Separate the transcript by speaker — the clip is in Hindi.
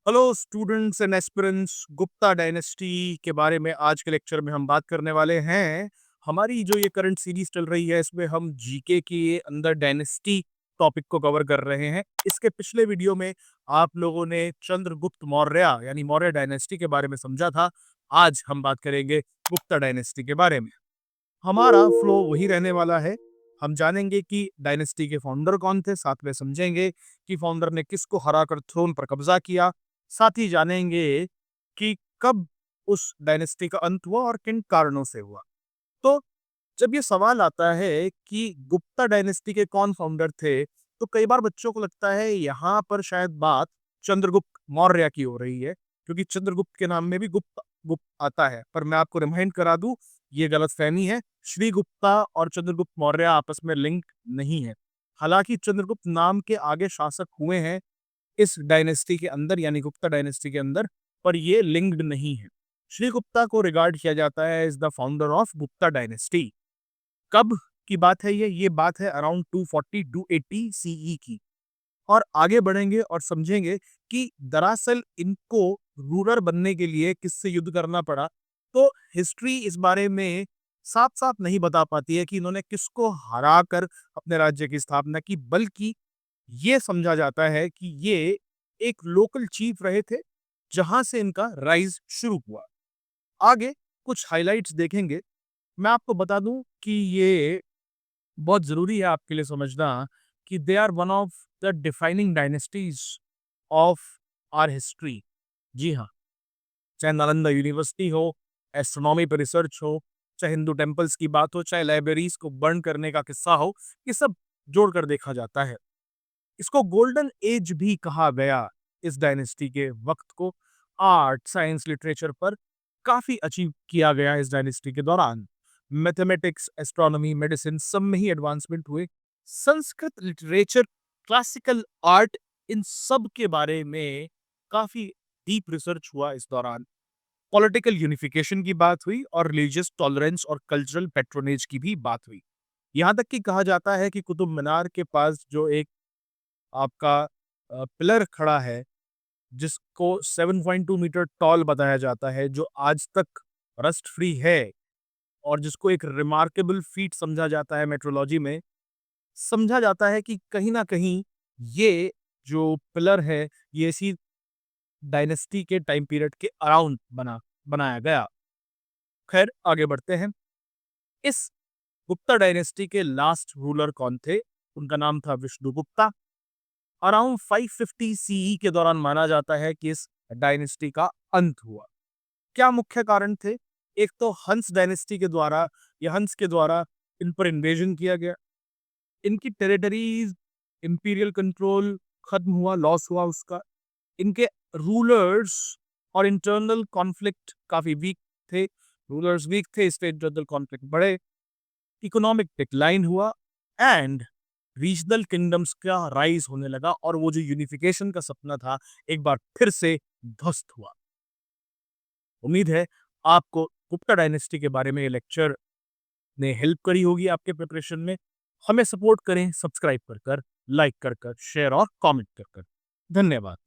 Speaker 1: Hello students and aspirants, Gupta dynasty के बारे में आज के लेक्चर में हम बात करने वाले हैं। हमारी जो ये करंट सीरीज चल रही है इसमें हम जीके के अंदर डायनेस्टी टॉपिक को कवर कर रहे हैं। इसके पिछले वीडियो में आप लोगों ने चंद्रगुप्त मौर्य यानी मौर्य डायनेस्टी के बारे में समझा था। आज हम बात करेंगे गुप्ता डायनेस्टी के बारे में। हमारा फ्लो वही रहने वाला है। हम जानेंगे कि डायनेस्टी के फाउंडर कौन थे, साथ में समझेंगे कि फाउंडर ने किसको हराकर थ्रोन पर कब्जा किया, साथ ही जानेंगे कि कब उस डायनेस्टी का अंत हुआ और किन कारणों से हुआ। तो जब ये सवाल आता है कि गुप्ता डायनेस्टी के कौन फाउंडर थे, तो कई बार बच्चों को लगता है यहाँ पर शायद बात चंद्रगुप्त मौर्य की हो रही है, क्योंकि चंद्रगुप्त के नाम में भी गुप्त गुप्त आता है। पर मैं आपको रिमाइंड करा दूं, ये गलतफहमी है। श्री गुप्ता और चंद्रगुप्त मौर्य आपस में लिंक नहीं है। हालांकि चंद्रगुप्त नाम के आगे शासक हुए हैं इस डायनेस्टी के अंदर यानी गुप्ता डायनेस्टी के अंदर, पर ये लिंक्ड नहीं है। श्री गुप्ता को रिगार्ड किया जाता है as the founder of Gupta dynasty. कब की बात है ये बात है अराउंड 240 280 सीई की। और आगे बढ़ेंगे और समझेंगे कि दरअसल इनको रूलर बनने के लिए किससे युद्ध करना पड़ा। तो हिस्ट्री इस बारे में साफ साफ नहीं बता पाती है कि इन्होंने किसको हरा कर अपने राज्य की स्थापना की, बल्कि ये समझा जाता है कि ये एक लोकल चीफ रहे थे जहां से इनका राइज शुरू हुआ। आगे कुछ हाइलाइट्स देखेंगे। मैं आपको बता दूं कि ये बहुत जरूरी है आपके लिए समझना कि they are one of the defining dynasties of our history. जी हाँ, चाहे नालंदा यूनिवर्सिटी हो, एस्ट्रोनॉमी पर रिसर्च हो, चाहे हिंदू टेम्पल्स की बात हो, चाहे लाइब्रेरीज को बर्न करने का किस्सा हो, ये सब जोड़कर देखा जाता है। इसको गोल्डन एज भी कहा गया। इस डायनेस्टी के वक्त को आर्ट, साइंस, लिटरेचर पर काफी अचीव किया गया इस डायनेस्टी के दौरान। मैथमेटिक्स, एस्ट्रोनॉमी, मेडिसिन सब में ही एडवांसमेंट हुए। संस्कृत, लिटरेचर, क्लासिकल आर्ट, इन सब के बारे में काफी डीप रिसर्च हुआ इस दौरान। पॉलिटिकल यूनिफिकेशन की बात हुई और रिलीजियस टॉलरेंस और कल्चरल पैट्रोनेज की भी बात हुई। यहां तक कि कहा जाता है कि कुतुब मीनार के पास जो एक आपका पिलर खड़ा है, जिसको 7.2 मीटर टॉल बताया जाता है, जो आज तक रस्ट फ्री है और जिसको एक रिमार्केबल फीट समझा जाता है मेट्रोलॉजी में। समझा जाता है कि कहीं ना कहीं ये जो पिलर है, ये इसी डायनेस्टी के टाइम पीरियड के अराउंड बनाया गया। खैर, आगे बढ़ते हैं। इस गुप्ता डायनेस्टी के लास्ट रूलर कौन थे? उनका नाम था विष्णुगुप्ता। अराउंड 550 सीई के दौरान माना जाता है कि इस डायनेस्टी का अंत हुआ। क्या मुख्य कारण थे? एक तो हंस डायनेस्टी के द्वारा या हंस के द्वारा इन पर इन्वेजन किया गया। इनकी टेरिटरीज, इंपीरियल कंट्रोल खत्म हुआ, लॉस हुआ उसका। इनके रूलर्स और इंटरनल कॉन्फ्लिक्ट काफी वीक थे। रूलर्स वीक थे, इससे इंटरनल कॉन्फ्लिक्ट बढ़े। इकोनॉमिक डिक्लाइन हुआ एंड रीजनल किंगडम्स का राइज होने लगा और वो जो यूनिफिकेशन का सपना था एक बार फिर से ध्वस्त हुआ। उम्मीद है आपको गुप्ता डायनेस्टी के बारे में ये लेक्चर ने हेल्प करी होगी आपके प्रिपरेशन में। हमें सपोर्ट करें सब्सक्राइब कर कर, लाइक कर कर, शेयर और कमेंट कर कर। धन्यवाद।